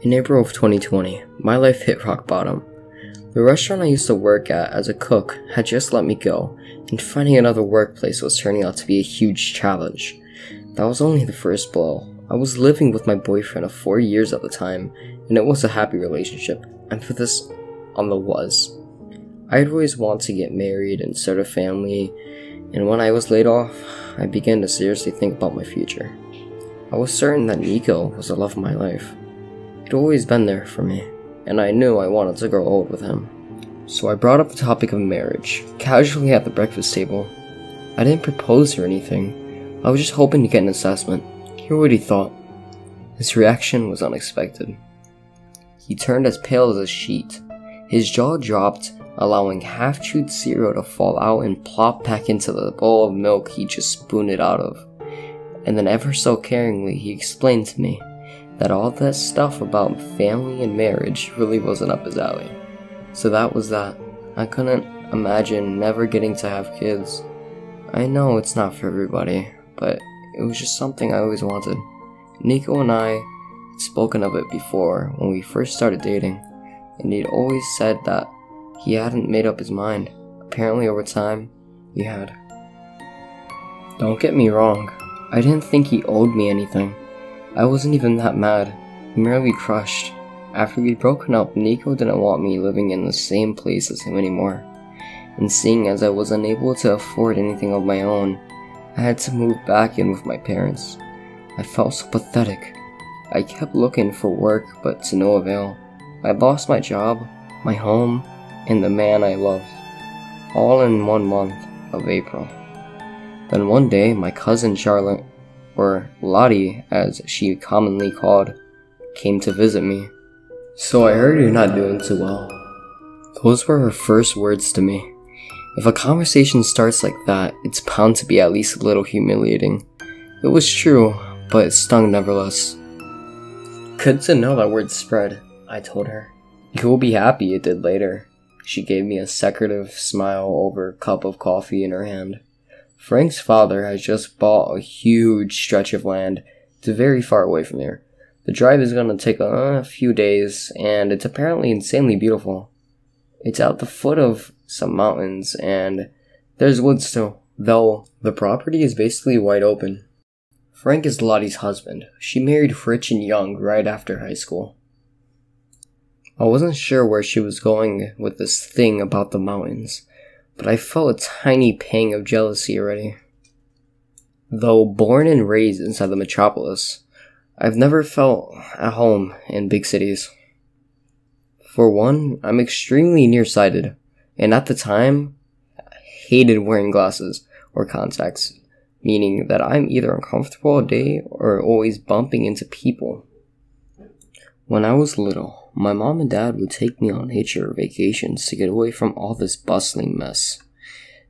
In April of 2020, my life hit rock bottom. The restaurant I used to work at as a cook had just let me go, and finding another workplace was turning out to be a huge challenge. That was only the first blow. I was living with my boyfriend of 4 years at the time, and it was a happy relationship. Emphasis on the was. I'd always want to get married and start a family, and when I was laid off, I began to seriously think about my future. I was certain that Nico was the love of my life. He'd always been there for me, and I knew I wanted to grow old with him. So I brought up the topic of marriage, casually at the breakfast table. I didn't propose or anything. I was just hoping to get an assessment, hear what he thought. His reaction was unexpected. He turned as pale as a sheet. His jaw dropped, allowing half-chewed cereal to fall out and plop back into the bowl of milk he just spooned it out of. And then ever so caringly he explained to me that all that stuff about family and marriage really wasn't up his alley. So that was that. I couldn't imagine never getting to have kids. I know it's not for everybody, but it was just something I always wanted. Nico and I had spoken of it before when we first started dating, and he'd always said that he hadn't made up his mind. Apparently over time, he had. Don't get me wrong, I didn't think he owed me anything. I wasn't even that mad, merely crushed. After we'd broken up, Nico didn't want me living in the same place as him anymore. And seeing as I was unable to afford anything of my own, I had to move back in with my parents. I felt so pathetic. I kept looking for work, but to no avail. I lost my job, my home, and the man I loved, all in 1 month of April. Then one day, my cousin Charlotte, or Lottie as she commonly called, came to visit me. So I heard you're not doing too well. Those were her first words to me. If a conversation starts like that, it's bound to be at least a little humiliating. It was true, but it stung nevertheless. Good to know that word spread, I told her. You'll be happy it did later. She gave me a secretive smile over a cup of coffee in her hand. Frank's father has just bought a huge stretch of land. It's very far away from here. The drive is going to take a few days, and it's apparently insanely beautiful. It's at the foot of some mountains, and there's woods too, though the property is basically wide open. Frank is Lottie's husband. She married rich and young right after high school. I wasn't sure where she was going with this thing about the mountains, but I felt a tiny pang of jealousy already. Though born and raised inside the metropolis, I've never felt at home in big cities. For one, I'm extremely nearsighted, and at the time, I hated wearing glasses or contacts, meaning that I'm either uncomfortable all day or always bumping into people. When I was little, my mom and dad would take me on nature vacations to get away from all this bustling mess.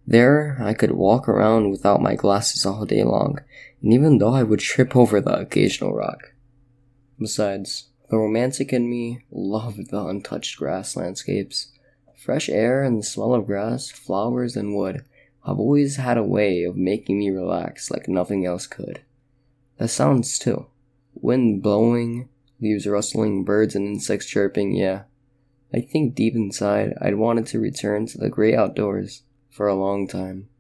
There, I could walk around without my glasses all day long, and even though I would trip over the occasional rock. Besides, the romantic in me loved the untouched grass landscapes. Fresh air and the smell of grass, flowers, and wood have always had a way of making me relax like nothing else could. The sounds too. Wind blowing, leaves rustling, birds and insects chirping, yeah. I think deep inside I'd wanted to return to the great outdoors for a long time.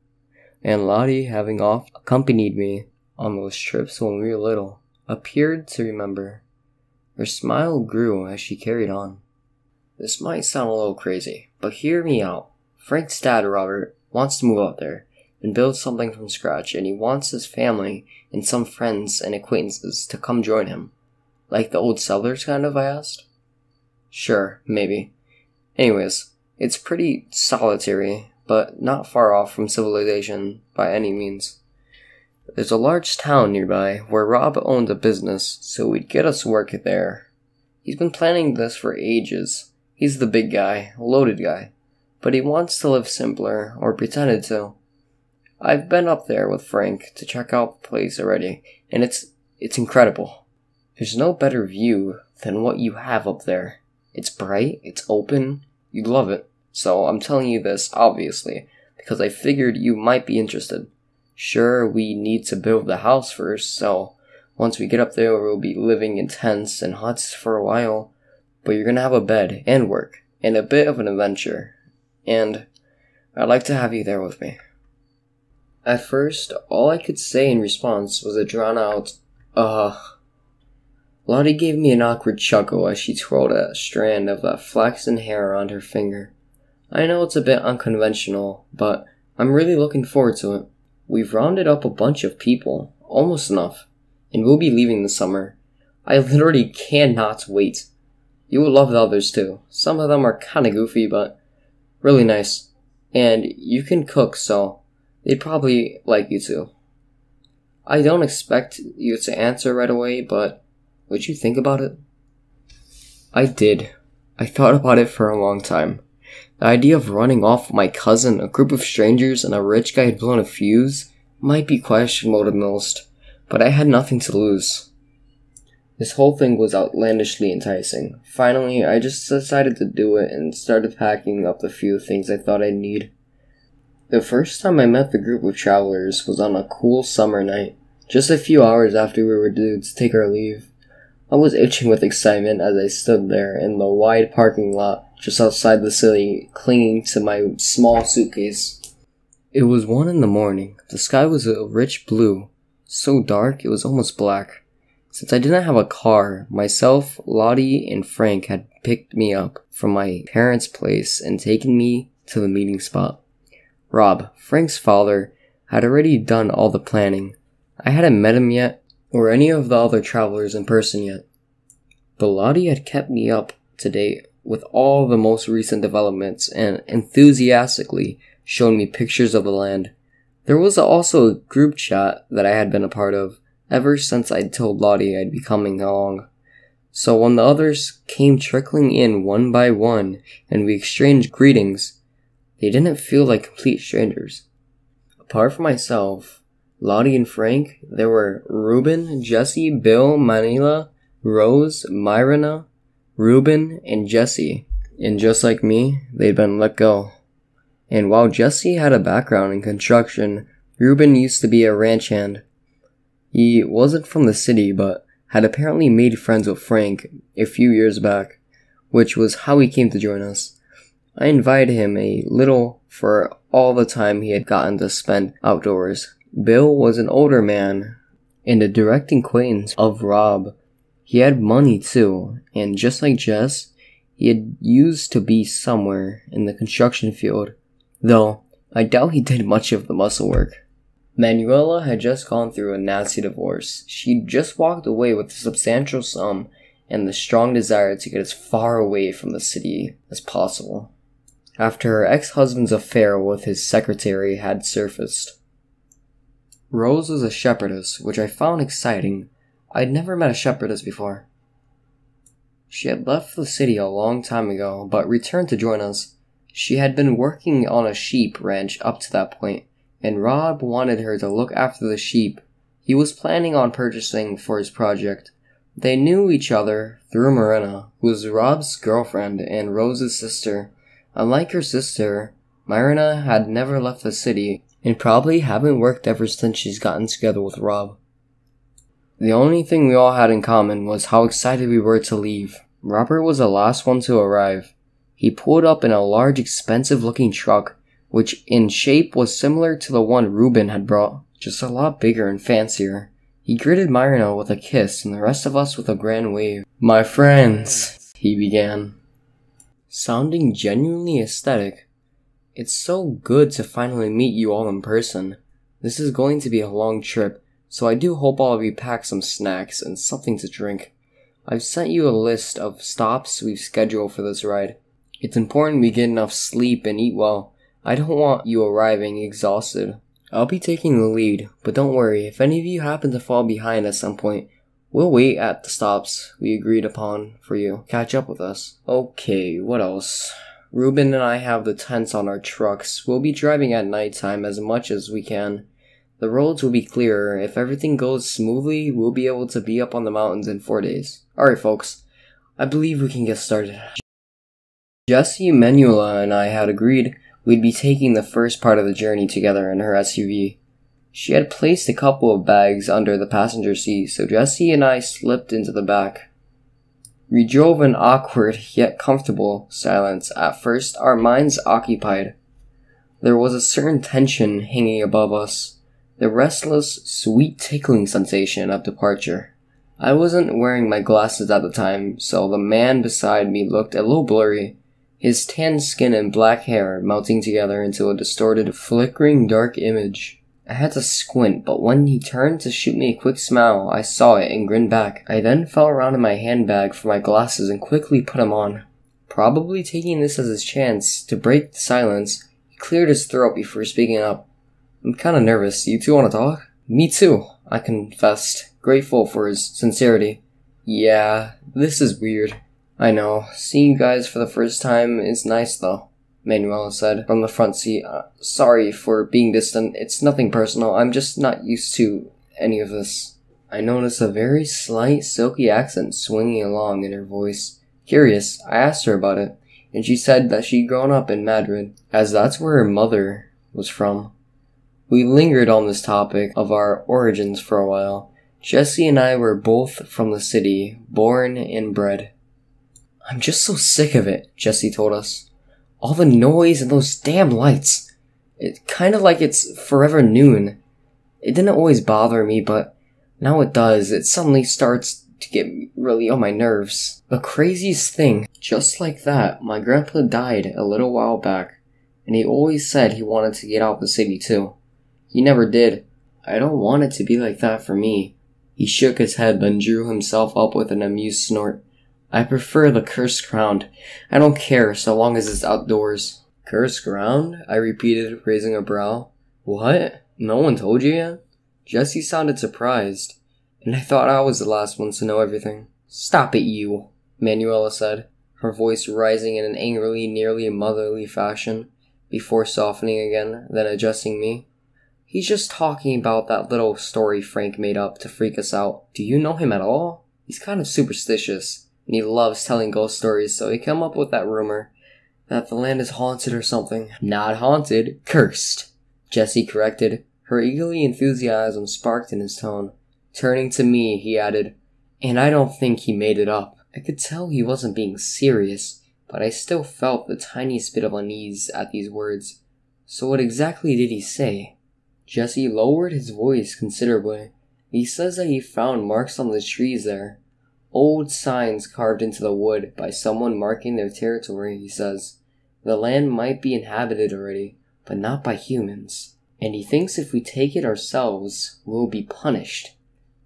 And Lottie, having oft accompanied me on those trips when we were little, appeared to remember. Her smile grew as she carried on. This might sound a little crazy, but hear me out. Frank's dad, Robert, wants to move out there and build something from scratch, and he wants his family and some friends and acquaintances to come join him. Like the old settlers kind of, I asked? Sure, maybe. Anyways, it's pretty solitary, but not far off from civilization by any means. There's a large town nearby where Rob owned a business, so we'd get us work there. He's been planning this for ages. He's the big guy, loaded guy, but he wants to live simpler, or pretended to. I've been up there with Frank to check out the place already, and it's incredible. There's no better view than what you have up there. It's bright, it's open, you'd love it. So I'm telling you this, obviously, because I figured you might be interested. Sure, we need to build the house first, so Once we get up there, we'll be living in tents and huts for a while, but you're gonna have a bed and work, and a bit of an adventure, and I'd like to have you there with me. At first, all I could say in response was a drawn-out, Lottie gave me an awkward chuckle as she twirled a strand of that flaxen hair around her finger. I know it's a bit unconventional, but I'm really looking forward to it. We've rounded up a bunch of people, almost enough, and we'll be leaving this summer. I literally cannot wait. You will love the others too. Some of them are kinda goofy, but really nice. And you can cook, so they'd probably like you too. I don't expect you to answer right away, but would you think about it? I did. I thought about it for a long time. The idea of running off with my cousin, a group of strangers, and a rich guy who'd blown a fuse might be questionable to most, but I had nothing to lose. This whole thing was outlandishly enticing. Finally, I just decided to do it and started packing up the few things I thought I'd need. The first time I met the group of travelers was on a cool summer night, just a few hours after we were due to take our leave. I was itching with excitement as I stood there in the wide parking lot just outside the city, clinging to my small suitcase. It was 1 a.m. The sky was a rich blue, so dark it was almost black. Since I didn't have a car, myself, Lottie, and Frank had picked me up from my parents' place and taken me to the meeting spot. Rob, Frank's father, had already done all the planning. I hadn't met him yet, or any of the other travelers in person yet. But Lottie had kept me up to date with all the most recent developments and enthusiastically showed me pictures of the land. There was also a group chat that I had been a part of ever since I'd told Lottie I'd be coming along. So when the others came trickling in one by one and we exchanged greetings, they didn't feel like complete strangers. Apart from myself, Lottie and Frank, there were Ruben, Jesse, Bill, Manila, Rose, Myrna, Ruben, and Jesse. And just like me, they'd been let go. And while Jesse had a background in construction, Ruben used to be a ranch hand. He wasn't from the city, but had apparently made friends with Frank a few years back, which was how he came to join us. I invited him a little for all the time he had gotten to spend outdoors. Bill was an older man and a direct acquaintance of Rob. He had money too, and just like Jess, he had used to be somewhere in the construction field, though I doubt he did much of the muscle work. Manuela had just gone through a nasty divorce. She'd just walked away with a substantial sum and the strong desire to get as far away from the city as possible, after her ex-husband's affair with his secretary had surfaced. Rose was a shepherdess, which I found exciting. I'd never met a shepherdess before. She had left the city a long time ago, but returned to join us. She had been working on a sheep ranch up to that point, and Rob wanted her to look after the sheep he was planning on purchasing for his project. They knew each other through Myrna, who was Rob's girlfriend and Rose's sister. Unlike her sister, Myrna had never left the city, and probably haven't worked ever since she's gotten together with Rob. The only thing we all had in common was how excited we were to leave. Robert was the last one to arrive. He pulled up in a large, expensive-looking truck, which in shape was similar to the one Ruben had brought, just a lot bigger and fancier. He greeted Myrna with a kiss and the rest of us with a grand wave. "My friends," he began, sounding genuinely ecstatic. "It's so good to finally meet you all in person. This is going to be a long trip, so I do hope all of you pack some snacks and something to drink. I've sent you a list of stops we've scheduled for this ride. It's important we get enough sleep and eat well. I don't want you arriving exhausted. I'll be taking the lead, but don't worry, if any of you happen to fall behind at some point, we'll wait at the stops we agreed upon for you. Catch up with us." Okay, what else? Ruben and I have the tents on our trucks. We'll be driving at nighttime as much as we can. The roads will be clearer. If everything goes smoothly, we'll be able to be up on the mountains in 4 days. Alright folks, I believe we can get started. Jesse, Manuela, and I had agreed we'd be taking the first part of the journey together in her SUV. She had placed a couple of bags under the passenger seat, so Jesse and I slipped into the back. We drove in awkward yet comfortable silence, at first our minds occupied. There was a certain tension hanging above us, the restless, sweet tickling sensation of departure. I wasn't wearing my glasses at the time, so the man beside me looked a little blurry, his tan skin and black hair melting together into a distorted, flickering dark image. I had to squint, but when he turned to shoot me a quick smile, I saw it and grinned back. I then felt around in my handbag for my glasses and quickly put them on. Probably taking this as his chance to break the silence, he cleared his throat before speaking up. "I'm kinda nervous. You two wanna talk?" "Me too," I confessed, grateful for his sincerity. "Yeah, this is weird." "I know. Seeing you guys for the first time is nice though," Manuela said from the front seat. Sorry for being distant. It's nothing personal. I'm just not used to any of this." I noticed a very slight, silky accent swinging along in her voice. Curious, I asked her about it, and she said that she'd grown up in Madrid, as that's where her mother was from. We lingered on this topic of our origins for a while. Jesse and I were both from the city, born and bred. "I'm just so sick of it," Jesse told us. "All the noise and those damn lights. It's kind of like it's forever noon. It didn't always bother me, but now it does. It suddenly starts to get really on my nerves. The craziest thing, just like that, my grandpa died a little while back, and he always said he wanted to get out of the city too. He never did. I don't want it to be like that for me." He shook his head, then drew himself up with an amused snort. "I prefer the cursed ground. I don't care so long as it's outdoors." "Cursed ground?" I repeated, raising a brow. "What? No one told you yet?" Jessie sounded surprised, and I thought I was the last one to know everything. "Stop it, you," Manuela said, her voice rising in an angrily, nearly motherly fashion, before softening again, then addressing me. "He's just talking about that little story Frank made up to freak us out. Do you know him at all? He's kind of superstitious, and he loves telling ghost stories, so he came up with that rumor that the land is haunted or something." "Not haunted, cursed," Jessie corrected. Her eagerly enthusiasm sparked in his tone. Turning to me, he added, "And I don't think he made it up." I could tell he wasn't being serious, but I still felt the tiniest bit of unease at these words. "So what exactly did he say?" Jesse lowered his voice considerably. "He says that he found marks on the trees there. Old signs carved into the wood by someone marking their territory, he says. The land might be inhabited already, but not by humans. And he thinks if we take it ourselves, we'll be punished."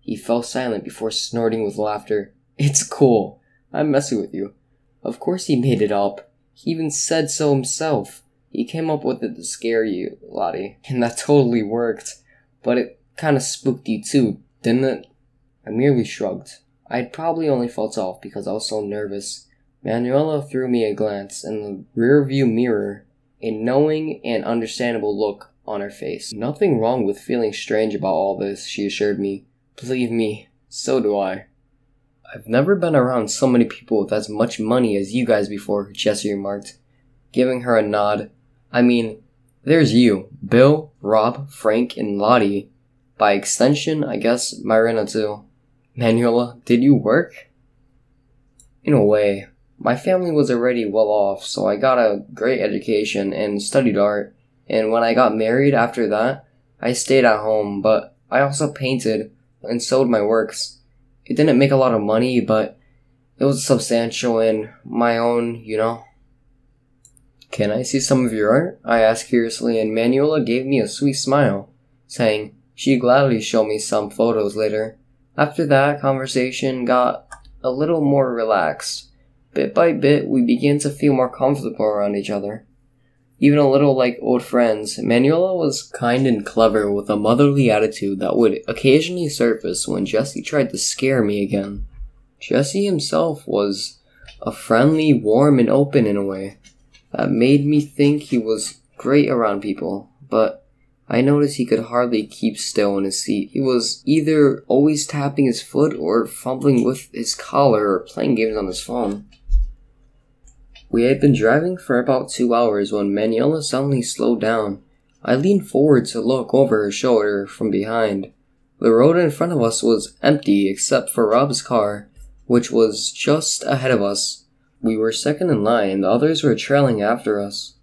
He fell silent before snorting with laughter. "It's cool. I'm messing with you. Of course he made it up. He even said so himself. He came up with it to scare you, Lottie. And that totally worked. But it kinda spooked you too, didn't it?" I merely shrugged. I'd probably only felt off because I was so nervous. Manuela threw me a glance in the rear-view mirror, a knowing and understandable look on her face. "Nothing wrong with feeling strange about all this," she assured me. "Believe me, so do I." "I've never been around so many people with as much money as you guys before," Jesse remarked, giving her a nod. "I mean, there's you, Bill, Rob, Frank, and Lottie. By extension, I guess Myrina too." "Manuela, did you work?" "In a way. My family was already well off, so I got a great education and studied art. And when I got married after that, I stayed at home, but I also painted and sold my works. It didn't make a lot of money, but it was substantial and my own, you know." "Can I see some of your art?" I asked curiously, and Manuela gave me a sweet smile, saying she'd gladly show me some photos later. After that, conversation got a little more relaxed. Bit by bit, we began to feel more comfortable around each other. Even a little like old friends. Manuela was kind and clever with a motherly attitude that would occasionally surface when Jesse tried to scare me again. Jesse himself was a friendly, warm, and open in a way that made me think he was great around people, but I noticed he could hardly keep still in his seat. He was either always tapping his foot or fumbling with his collar or playing games on his phone. We had been driving for about 2 hours when Manuela suddenly slowed down. I leaned forward to look over her shoulder from behind. The road in front of us was empty except for Rob's car, which was just ahead of us. We were second in line, the others were trailing after us.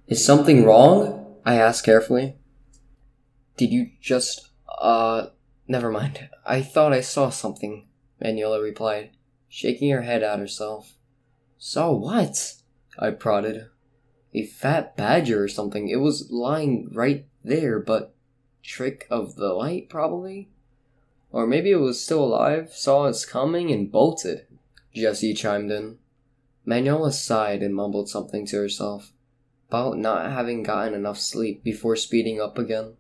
"Is something wrong?" I asked carefully. "Did you just, never mind. I thought I saw something," Manuela replied, shaking her head at herself. "Saw what?" I prodded. "A fat badger or something. It was lying right there, but trick of the light, probably? Or maybe it was still alive, saw us coming, and bolted," Jessie chimed in. Manuela sighed and mumbled something to herself about not having gotten enough sleep before speeding up again.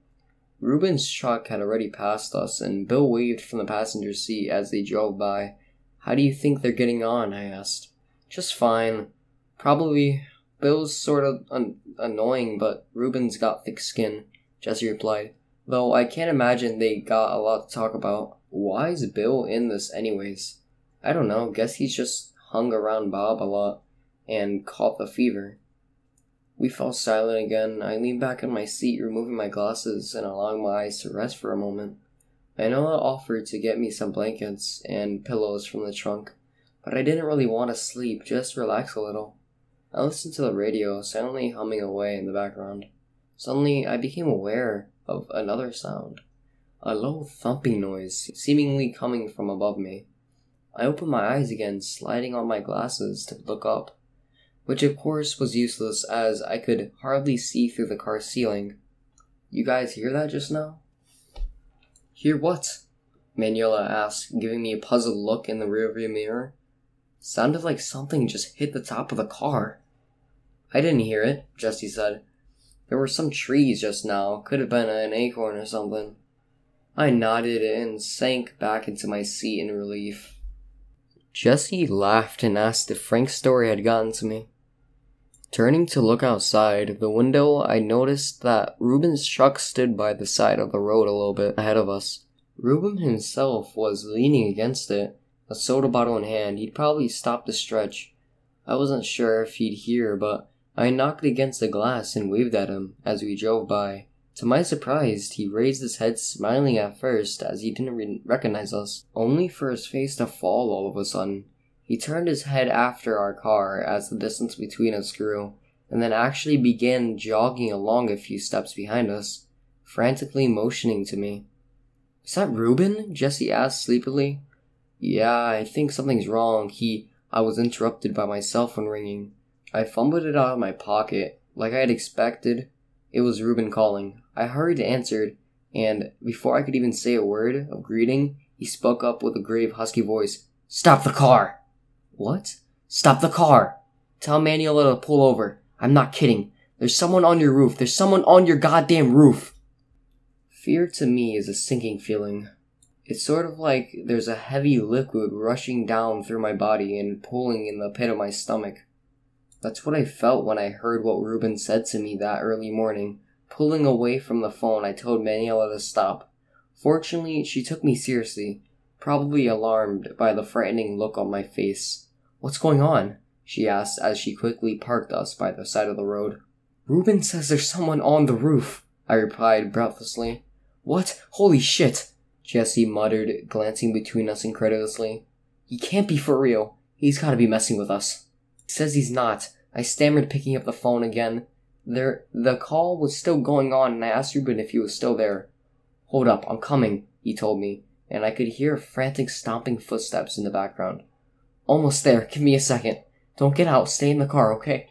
Ruben's truck had already passed us, and Bill waved from the passenger seat as they drove by. "How do you think they're getting on?" I asked. "Just fine. Probably. Bill's sort of annoying, but Ruben's got thick skin," Jessie replied. "Though I can't imagine they got a lot to talk about. Why is Bill in this anyways? I don't know, guess he's just hung around Bob a lot and caught the fever." We fell silent again. I leaned back in my seat, removing my glasses and allowing my eyes to rest for a moment. Manuela offered to get me some blankets and pillows from the trunk, but I didn't really want to sleep, just relax a little. I listened to the radio, silently humming away in the background. Suddenly, I became aware of another sound. A low thumping noise, seemingly coming from above me. I opened my eyes again, sliding on my glasses to look up, which of course was useless as I could hardly see through the car ceiling. "You guys hear that just now?" "Hear what?" Manuela asked, giving me a puzzled look in the rearview mirror. "Sounded like something just hit the top of the car." "I didn't hear it," Jessie said. "There were some trees just now. Could have been an acorn or something." I nodded and sank back into my seat in relief. Jessie laughed and asked if Frank's story had gotten to me. Turning to look outside the window, I noticed that Ruben's truck stood by the side of the road a little bit ahead of us. Ruben himself was leaning against it, a soda bottle in hand. He'd probably stopped to stretch. I wasn't sure if he'd hear, but I knocked against the glass and waved at him as we drove by. To my surprise, he raised his head, smiling at first as he didn't recognize us, only for his face to fall all of a sudden. He turned his head after our car as the distance between us grew, and then actually began jogging along a few steps behind us, frantically motioning to me. "Is that Ruben?" Jessie asked sleepily. "Yeah, I think something's wrong. I was interrupted by my cell phone ringing. I fumbled it out of my pocket. Like I had expected, it was Ruben calling. I hurried and answered, and before I could even say a word of greeting, he spoke up with a grave, husky voice. "Stop the car!" "What?" "Stop the car! Tell Manuela to pull over. I'm not kidding. There's someone on your roof. There's someone on your goddamn roof!" Fear to me is a sinking feeling. It's sort of like there's a heavy liquid rushing down through my body and pulling in the pit of my stomach. That's what I felt when I heard what Ruben said to me that early morning. Pulling away from the phone, I told Manuela to stop. Fortunately, she took me seriously, probably alarmed by the frightening look on my face. "What's going on?" she asked as she quickly parked us by the side of the road. "Ruben says there's someone on the roof," I replied breathlessly. "What? Holy shit!" Jessie muttered, glancing between us incredulously. "He can't be for real. He's gotta be messing with us." "He says he's not," I stammered, picking up the phone again. The call was still going on, and I asked Ruben if he was still there. "Hold up, I'm coming," he told me, and I could hear frantic stomping footsteps in the background. "Almost there, give me a second. Don't get out, stay in the car, okay?"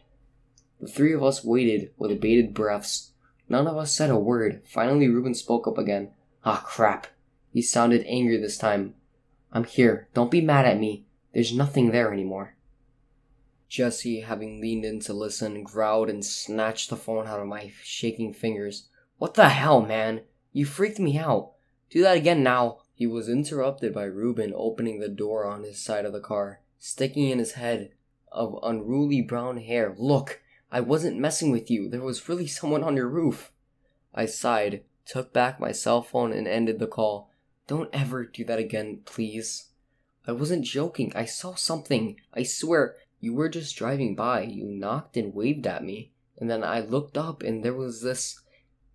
The three of us waited with bated breaths. None of us said a word. Finally, Ruben spoke up again. "Ah, crap." He sounded angry this time. "I'm here. Don't be mad at me. There's nothing there anymore." Jessie, having leaned in to listen, growled and snatched the phone out of my shaking fingers. "What the hell, man? You freaked me out. Do that again now." He was interrupted by Ruben opening the door on his side of the car, sticking in his head of unruly brown hair. "Look, I wasn't messing with you. There was really someone on your roof." I sighed, took back my cell phone, and ended the call. "Don't ever do that again, please." "I wasn't joking. I saw something. I swear. You were just driving by. You knocked and waved at me. And then I looked up and there was this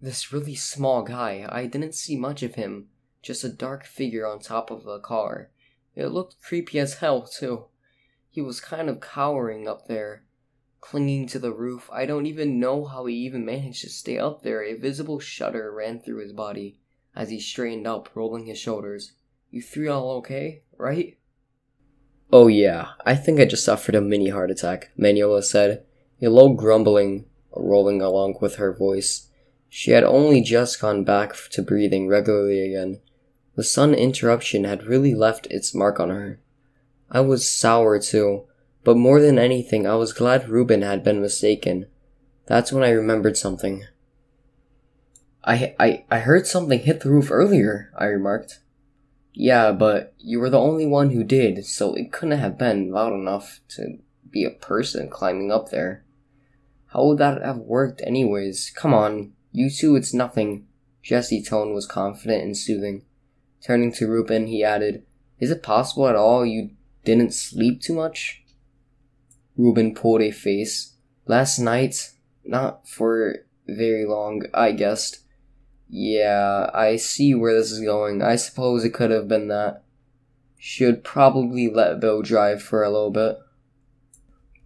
This really small guy, I didn't see much of him, just a dark figure on top of the car. It looked creepy as hell, too. He was kind of cowering up there, clinging to the roof. I don't even know how he even managed to stay up there. A visible shudder ran through his body as he straightened up, rolling his shoulders. You three all okay, right? Oh yeah, I think I just suffered a mini heart attack, Manuela said, a low grumbling rolling along with her voice. She had only just gone back to breathing regularly again. The sudden interruption had really left its mark on her. I was sour too, but more than anything I was glad Ruben had been mistaken. That's when I remembered something. I heard something hit the roof earlier, I remarked. Yeah, but you were the only one who did, so it couldn't have been loud enough to be a person climbing up there. How would that have worked anyways? Come on, you two, it's nothing. Jesse's tone was confident and soothing. Turning to Ruben, he added, Is it possible at all you didn't sleep too much? Ruben pulled a face. Last night? Not for very long, I guessed. Yeah, I see where this is going. I suppose it could have been that. Should probably let Bill drive for a little bit.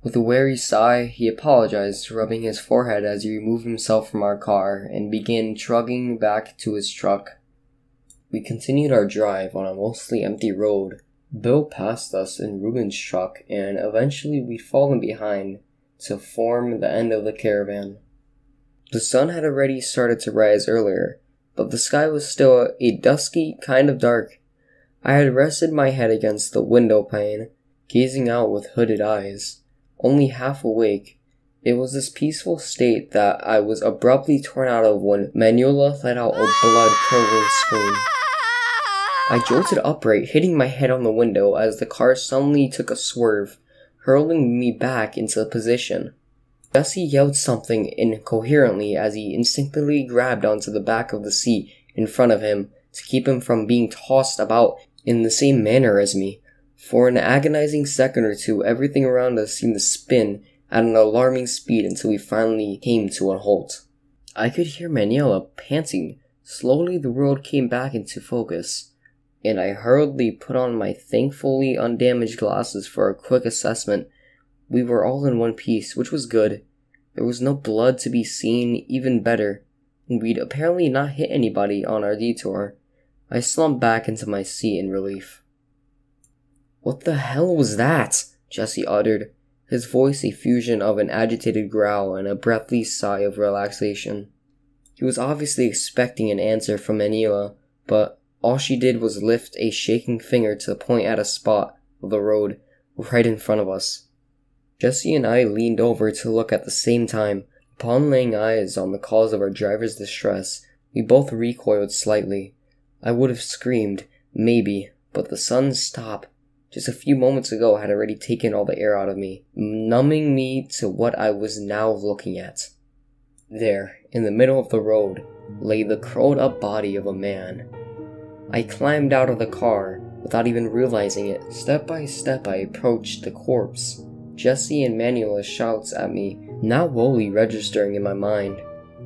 With a weary sigh, he apologized, rubbing his forehead as he removed himself from our car and began trudging back to his truck. We continued our drive on a mostly empty road. Bill passed us in Ruben's truck, and eventually we'd fallen behind to form the end of the caravan. The sun had already started to rise earlier, but the sky was still a dusky kind of dark. I had rested my head against the window pane, gazing out with hooded eyes. Only half awake, it was this peaceful state that I was abruptly torn out of when Manuela let out a blood-curdling scream. I jolted upright, hitting my head on the window as the car suddenly took a swerve, hurling me back into position. Jesse yelled something incoherently as he instinctively grabbed onto the back of the seat in front of him to keep him from being tossed about in the same manner as me. For an agonizing second or two, everything around us seemed to spin at an alarming speed until we finally came to a halt. I could hear Manuela panting. Slowly the world came back into focus, and I hurriedly put on my thankfully undamaged glasses for a quick assessment. We were all in one piece, which was good. There was no blood to be seen, even better, and we'd apparently not hit anybody on our detour. I slumped back into my seat in relief. What the hell was that? Jesse uttered, his voice a fusion of an agitated growl and a breathless sigh of relaxation. He was obviously expecting an answer from Manuela, but all she did was lift a shaking finger to point at a spot of the road right in front of us. Jesse and I leaned over to look at the same time. Upon laying eyes on the cause of our driver's distress, we both recoiled slightly. I would have screamed, maybe, but the sudden stop just a few moments ago had already taken all the air out of me, numbing me to what I was now looking at. There, in the middle of the road, lay the curled-up body of a man. I climbed out of the car without even realizing it. Step by step I approached the corpse. Jesse and Manuela's shouts at me, now wholly registering in my mind.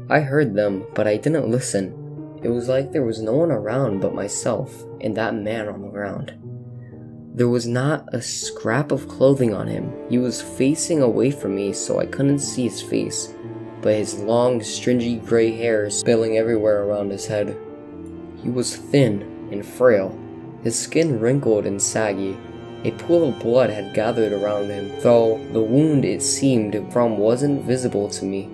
I heard them, but I didn't listen. It was like there was no one around but myself and that man on the ground. There was not a scrap of clothing on him. He was facing away from me, so I couldn't see his face, but his long, stringy gray hair spilling everywhere around his head. He was thin and frail, his skin wrinkled and saggy. A pool of blood had gathered around him, though the wound it seemed from wasn't visible to me.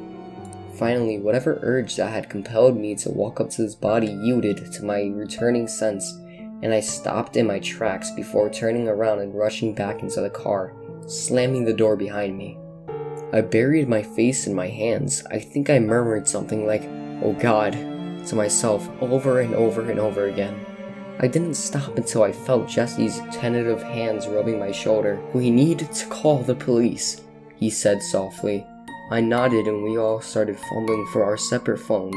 Finally, whatever urge that had compelled me to walk up to his body yielded to my returning sense, and I stopped in my tracks before turning around and rushing back into the car, slamming the door behind me. I buried my face in my hands. I think I murmured something like, "Oh God," to myself over and over and over again. I didn't stop until I felt Jesse's tentative hands rubbing my shoulder. "We need to call the police," he said softly. I nodded and we all started fumbling for our separate phones.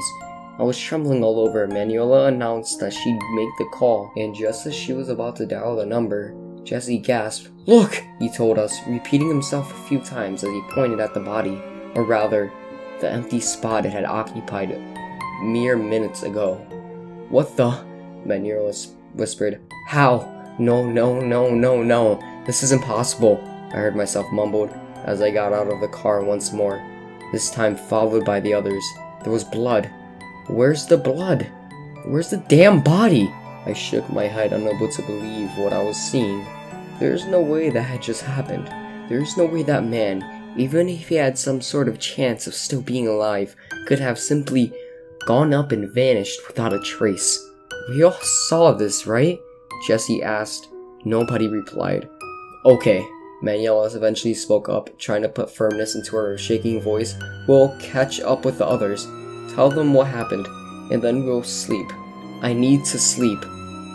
I was trembling all over. Manuela announced that she'd make the call, and just as she was about to dial the number, Jesse gasped. "Look!" he told us, repeating himself a few times as he pointed at the body, or rather, the empty spot it had occupied. mere minutes ago. What the? Manuel whispered. How? No, no, no, no, no. This is impossible, I heard myself mumbled as I got out of the car once more, this time followed by the others. There was blood. Where's the blood? Where's the damn body? I shook my head, unable to believe what I was seeing. There's no way that had just happened. There's no way that man, even if he had some sort of chance of still being alive, could have simply gone up and vanished without a trace. We all saw this, right? Jesse asked. Nobody replied. Okay, Manuela eventually spoke up, trying to put firmness into her shaking voice. We'll catch up with the others, tell them what happened, and then we'll sleep. I need to sleep.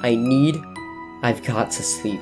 I've got to sleep.